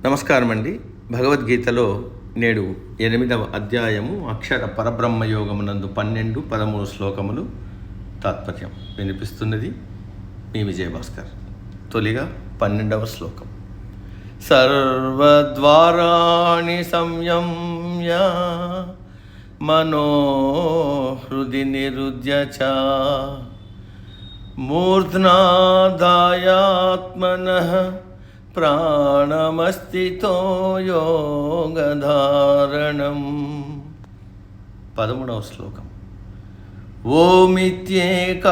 నమస్కారం అండి. భగవద్గీతలో నేడు 8వ అధ్యాయము అక్షర పరబ్రహ్మయోగమునందు 12, 13 శ్లోకములు తాత్పర్యం వినిపిస్తున్నది మీ విజయభాస్కర్. తొలిగా 12వ శ్లోకం. సర్వద్వారాణి సంయమ్య మనోహృది నిరుధ్య చ మూర్ధ్నాదాయాత్మనః ప్రాణమస్థితో యోగధారణం. 13వ శ్లోకం. ఓమిత్యేకాక్షరం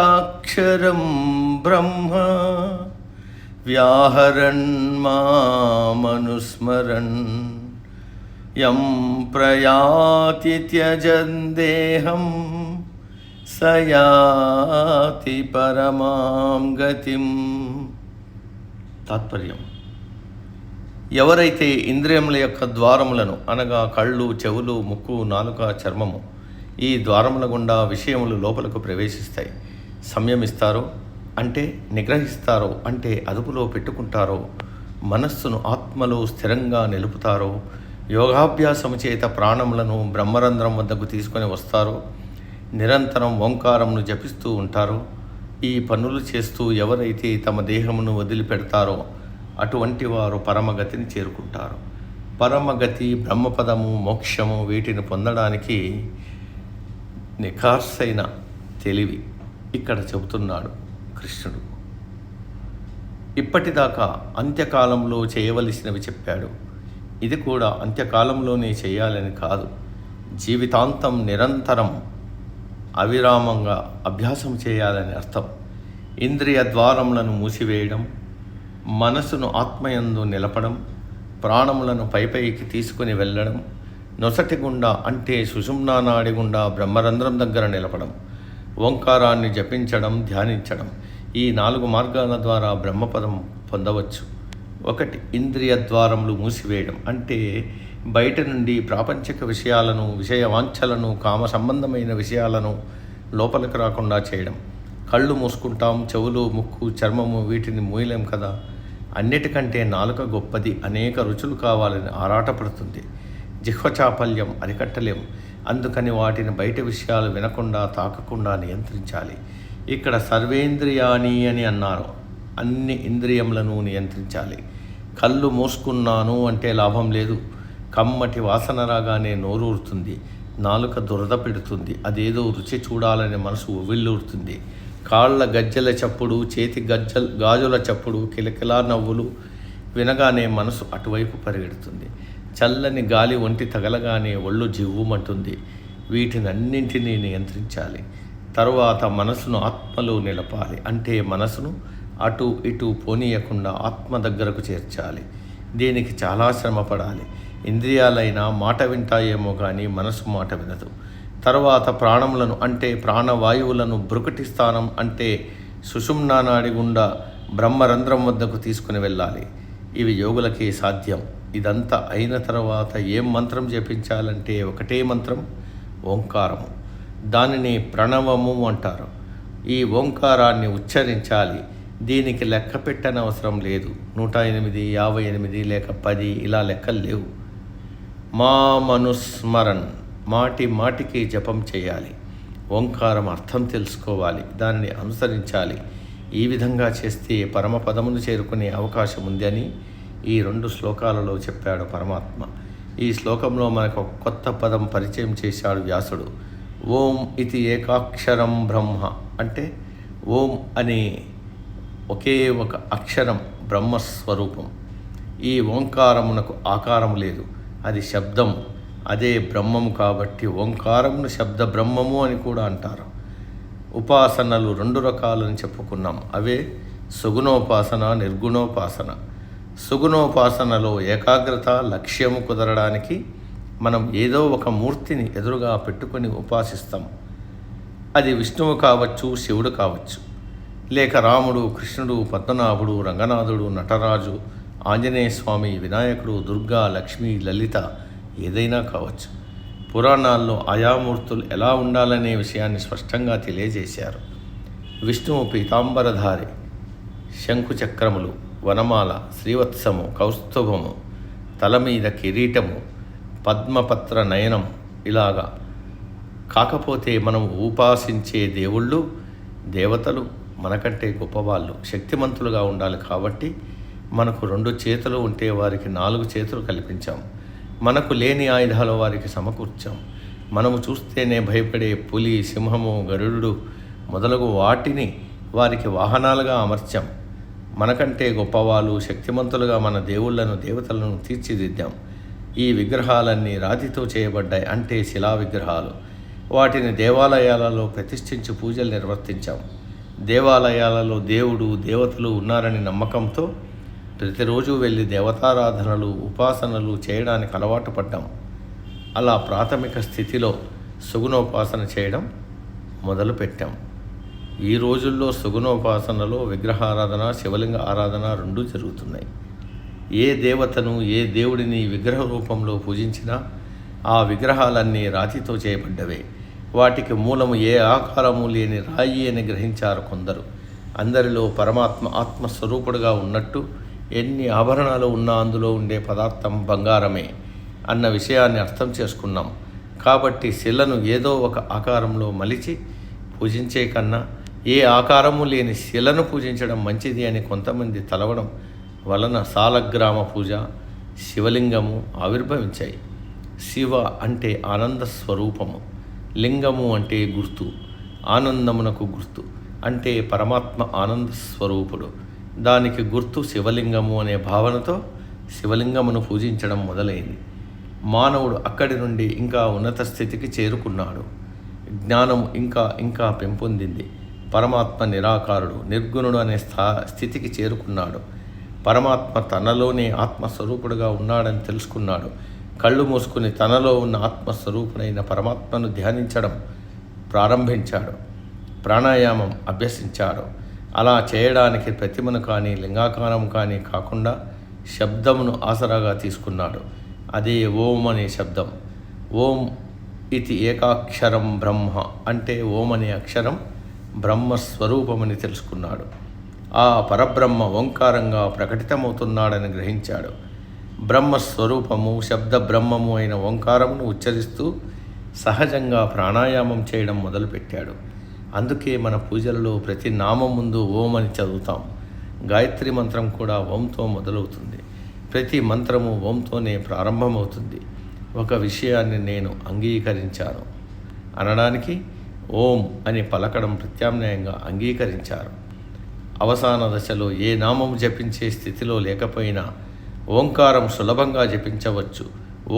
బ్రహ్మ వ్యాహరన్ మామనుస్మరన్ యం ప్రయాతి త్యజన్ దేహం సయాతి పరమాం గతిం. తాత్పర్యం: ఎవరైతే ఇంద్రియముల యొక్క ద్వారములను అనగా కళ్ళు, చెవులు, ముక్కు, నాలుక, చర్మము ఈ ద్వారముల గుండా విషయములు లోపలకు ప్రవేశిస్తాయి, సంయమిస్తారో అంటే నిగ్రహిస్తారో అంటే అదుపులో పెట్టుకుంటారో, మనస్సును ఆత్మలో స్థిరంగా నిలుపుతారో, యోగాభ్యాసము చేత ప్రాణములను బ్రహ్మరంధ్రం వద్దకు తీసుకొని వస్తారో, నిరంతరం ఓంకారమును జపిస్తూ ఉంటారో, ఈ పనులు చేస్తూ ఎవరైతే తమ దేహమును వదిలిపెడతారో అటువంటి వారు పరమగతిని చేరుకుంటారు. పరమగతి, బ్రహ్మపదము, మోక్షము వీటిని పొందడానికి నిఖార్సైన తెలివి ఇక్కడ చెబుతున్నాడు కృష్ణుడు. ఇప్పటిదాకా అంత్యకాలంలో చేయవలసినవి చెప్పాడు. ఇది కూడా అంత్యకాలంలోనే చేయాలని కాదు, జీవితాంతం నిరంతరం అవిరామంగా అభ్యాసం చేయాలని అర్థం. ఇంద్రియ ద్వారములను మూసివేయడం, మనసును ఆత్మయందు నిలపడం, ప్రాణములను పైపైకి తీసుకుని వెళ్ళడం, నొసటి గుండా అంటే సుషుమ్నా నాడి గుండా బ్రహ్మరంధ్రం దగ్గర నిలపడం, ఓంకారాన్ని జపించడం, ధ్యానించడం, ఈ 4 మార్గాల ద్వారా బ్రహ్మపదం పొందవచ్చు. 1. ఇంద్రియ ద్వారములు మూసివేయడం అంటే బయట నుండి ప్రాపంచిక విషయాలను, విషయవాంఛలను, కామ సంబంధమైన విషయాలను లోపలికి రాకుండా చేయడం. కళ్ళు మూసుకుంటాం, చెవులు, ముక్కు, చర్మము వీటిని మూయలేం కదా. అన్నిటికంటే నాలుక గొప్పది, అనేక రుచులు కావాలని ఆరాటపడుతుంది. జిహ్వ చాపల్యం అరికట్టలేం. అందుకని వాటిని బయట విషయాలు వినకుండా, తాకకుండా నియంత్రించాలి. ఇక్కడ సర్వేంద్రియాని అని అన్నారు, అన్ని ఇంద్రియములను నియంత్రించాలి. కళ్ళు మూసుకున్నాను అంటే లాభం లేదు. కమ్మటి వాసన రాగానే నోరూరుతుంది, నాలుక దురద పెడుతుంది, అదేదో రుచి చూడాలని మనసు ఉవ్విళ్ళూరుతుంది. కాళ్ళ గజ్జల చప్పుడు, చేతి గాజుల చప్పుడు, కిలకిలా నవ్వులు వినగానే మనసు అటువైపు పరిగెడుతుంది. చల్లని గాలి ఒంటి తగలగానే ఒళ్ళు జివ్వుమంటుంది. వీటినన్నింటినీ నియంత్రించాలి. తరువాత మనసును ఆత్మలో నిలపాలి అంటే మనసును అటు ఇటు పోనీయకుండా ఆత్మ దగ్గరకు చేర్చాలి. దీనికి చాలా శ్రమ పడాలి. ఇంద్రియాలైనా మాట వింటాయేమో కానీ మనసు మాట వినదు. తర్వాత ప్రాణములను అంటే ప్రాణవాయువులను బ్రుకటి స్థానం అంటే సుషుమ్నా నాడి గుండా బ్రహ్మరంధ్రం వద్దకు తీసుకుని వెళ్ళాలి. ఇవి యోగులకే సాధ్యం. ఇదంతా అయిన తర్వాత ఏం మంత్రం జపించాలంటే ఒకటే మంత్రం, ఓంకారము. దానిని ప్రణవము అంటారు. ఈ ఓంకారాన్ని ఉచ్చరించాలి. దీనికి లెక్క పెట్టనవసరం లేదు. 108, 58 లేక 10 ఇలా లెక్కలు లేవు. మామనుస్మరన్ మాటి మాటికి జపం చేయాలి. ఓంకారం అర్థం తెలుసుకోవాలి, దానిని అనుసరించాలి. ఈ విధంగా చేస్తే పరమపదమును చేరుకునే అవకాశం ఉంది అని ఈ 2 శ్లోకాలలో చెప్పాడు పరమాత్మ. ఈ శ్లోకంలో మనకు కొత్త పదం పరిచయం చేశాడు వ్యాసుడు. ఓం ఇది ఏకాక్షరం బ్రహ్మ అంటే ఓం అనే ఒకే ఒక అక్షరం బ్రహ్మస్వరూపం. ఈ ఓంకారమునకు ఆకారం లేదు, అది శబ్దం. అదే బ్రహ్మము కాబట్టి ఓంకారమును శబ్ద బ్రహ్మము అని కూడా అంటారు. ఉపాసనలు 2 రకాలని చెప్పుకున్నాం. అవే సుగుణోపాసన, నిర్గుణోపాసన. సుగుణోపాసనలో ఏకాగ్రత, లక్ష్యము కుదరడానికి మనం ఏదో ఒక మూర్తిని ఎదురుగా పెట్టుకొని ఉపాసిస్తాం. అది విష్ణువు కావచ్చు, శివుడు కావచ్చు, లేక రాముడు, కృష్ణుడు, పద్మనాభుడు, రంగనాథుడు, నటరాజు, ఆంజనేయ స్వామి, వినాయకుడు, దుర్గా, లక్ష్మి, లలిత ఏదైనా కావచ్చు. పురాణాల్లో ఆయామూర్తులు ఎలా ఉండాలనే విషయాన్ని స్పష్టంగా తెలియజేశారు. విష్ణువు పీతాంబరధారి, శంకుచక్రములు, వనమాల, శ్రీవత్సము, కౌస్తుభము, తల మీద కిరీటము, పద్మపత్ర నయనం ఇలాగా. కాకపోతే మనం ఉపాసించే దేవుళ్ళు, దేవతలు మనకంటే గొప్పవాళ్ళు, శక్తిమంతులుగా ఉండాలి. కాబట్టి మనకు 2 చేతులు ఉంటే వారికి 4 చేతులు కల్పించాం. మనకు లేని ఆయుధాలు వారికి సమకూర్చాం. మనము చూస్తేనే భయపడే పులి, సింహము, గరుడు మొదలగు వాటిని వారికి వాహనాలుగా అమర్చాం. మనకంటే గొప్పవాళ్ళు, శక్తిమంతులుగా మన దేవుళ్లను, దేవతలను తీర్చిదిద్దాం. ఈ విగ్రహాలన్నీ రాతితో చేయబడ్డాయి, అంటే శిలా విగ్రహాలు. వాటిని దేవాలయాలలో ప్రతిష్ఠించి పూజలు నిర్వర్తించాం. దేవాలయాలలో దేవుడు, దేవతలు ఉన్నారని నమ్మకంతో ప్రతిరోజు వెళ్ళి దేవతారాధనలు, ఉపాసనలు చేయడానికి అలవాటు పడ్డాం. అలా ప్రాథమిక స్థితిలో సుగుణోపాసన చేయడం మొదలుపెట్టాం. ఈ రోజుల్లో సుగుణోపాసనలో విగ్రహారాధన, శివలింగ ఆరాధన 2 జరుగుతున్నాయి. ఏ దేవతను, ఏ దేవుడిని విగ్రహ రూపంలో పూజించినా ఆ విగ్రహాలన్నీ రాతితో చేయబడ్డవే. వాటికి మూలము ఏ ఆకారము లేని రాయి అని గ్రహించారు కొందరు. అందరిలో పరమాత్మ ఆత్మస్వరూపుడుగా ఉన్నట్టు ఎన్ని ఆభరణాలు ఉన్నా అందులో ఉండే పదార్థం బంగారమే అన్న విషయాన్ని అర్థం చేసుకున్నాం. కాబట్టి శిలను ఏదో ఒక ఆకారంలో మలిచి పూజించే కన్నా ఏ ఆకారము లేని శిలను పూజించడం మంచిది అని కొంతమంది తలవడం వలన సాలగ్రామ పూజ, శివలింగము ఆవిర్భవించాయి. శివ అంటే ఆనంద స్వరూపము, లింగము అంటే గుర్తు, ఆనందమునకు గుర్తు, అంటే పరమాత్మ ఆనంద స్వరూపుడు. దానికి గుర్తు శివలింగము అనే భావనతో శివలింగమును పూజించడం మొదలైంది. మానవుడు అక్కడి నుండి ఇంకా ఉన్నత స్థితికి చేరుకున్నాడు. జ్ఞానం ఇంకా ఇంకా పెంపొందింది. పరమాత్మ నిరాకారుడు, నిర్గుణుడు అనే స్థితికి చేరుకున్నాడు. పరమాత్మ తనలోనే ఆత్మస్వరూపుడుగా ఉన్నాడని తెలుసుకున్నాడు. కళ్ళు మూసుకుని తనలో ఉన్న ఆత్మస్వరూపుడైన పరమాత్మను ధ్యానించడం ప్రారంభించాడు. ప్రాణాయామం అభ్యసించాడు. అలా చేయడానికి ప్రతిమను కానీ లింగాకారం కానీ కాకుండా శబ్దమును ఆసరాగా తీసుకున్నాడు. అదే ఓం అనే శబ్దం. ఓం ఇది ఏకాక్షరం బ్రహ్మ, అంటే ఓం అనే అక్షరం బ్రహ్మస్వరూపమని తెలుసుకున్నాడు. ఆ పరబ్రహ్మ ఓంకారంగా ప్రకటితమవుతున్నాడని గ్రహించాడు. బ్రహ్మస్వరూపము, శబ్ద బ్రహ్మము అయిన ఓంకారమును ఉచ్చరిస్తూ సహజంగా ప్రాణాయామం చేయడం మొదలుపెట్టాడు. అందుకే మన పూజలలో ప్రతి నామం ముందు ఓం అని చదువుతాం. గాయత్రి మంత్రం కూడా ఓంతో మొదలవుతుంది. ప్రతి మంత్రము ఓంతోనే ప్రారంభమవుతుంది. ఒక విషయాన్ని నేను అంగీకరించాను అనడానికి ఓం అని పలకడం ప్రత్యామ్నాయంగా అంగీకరించారు. అవసాన దశలో ఏ నామం జపించే స్థితిలో లేకపోయినా ఓంకారం సులభంగా జపించవచ్చు.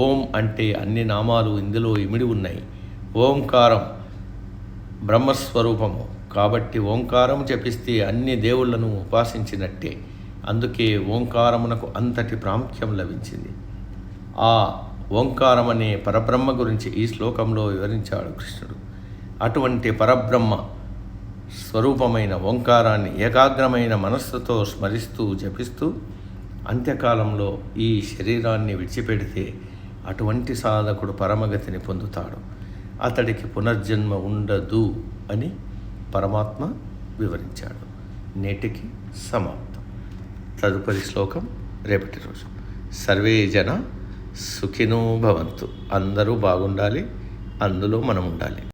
ఓం అంటే అన్ని నామాలు ఇందులో ఇమిడి ఉన్నాయి. ఓంకారం బ్రహ్మస్వరూపము కాబట్టి ఓంకారం జపిస్తే అన్ని దేవుళ్లను ఉపాసించినట్టే. అందుకే ఓంకారమునకు అంతటి ప్రాముఖ్యం లభించింది. ఆ ఓంకారం అనే పరబ్రహ్మ గురించి ఈ శ్లోకంలో వివరించాడు కృష్ణుడు. అటువంటి పరబ్రహ్మ స్వరూపమైన ఓంకారాన్ని ఏకాగ్రమైన మనస్సుతో స్మరిస్తూ జపిస్తూ అంత్యకాలంలో ఈ శరీరాన్ని విడిచిపెడితే అటువంటి సాధకుడు పరమగతిని పొందుతాడు. అతడికి పునర్జన్మ ఉండదు అని పరమాత్మ వివరించాడు. నేటికి సమాప్తం. తదుపరి శ్లోకం రేపటి రోజు. సర్వే జన సుఖినో భవంతు. అందరూ బాగుండాలి, అందులో మనం ఉండాలి.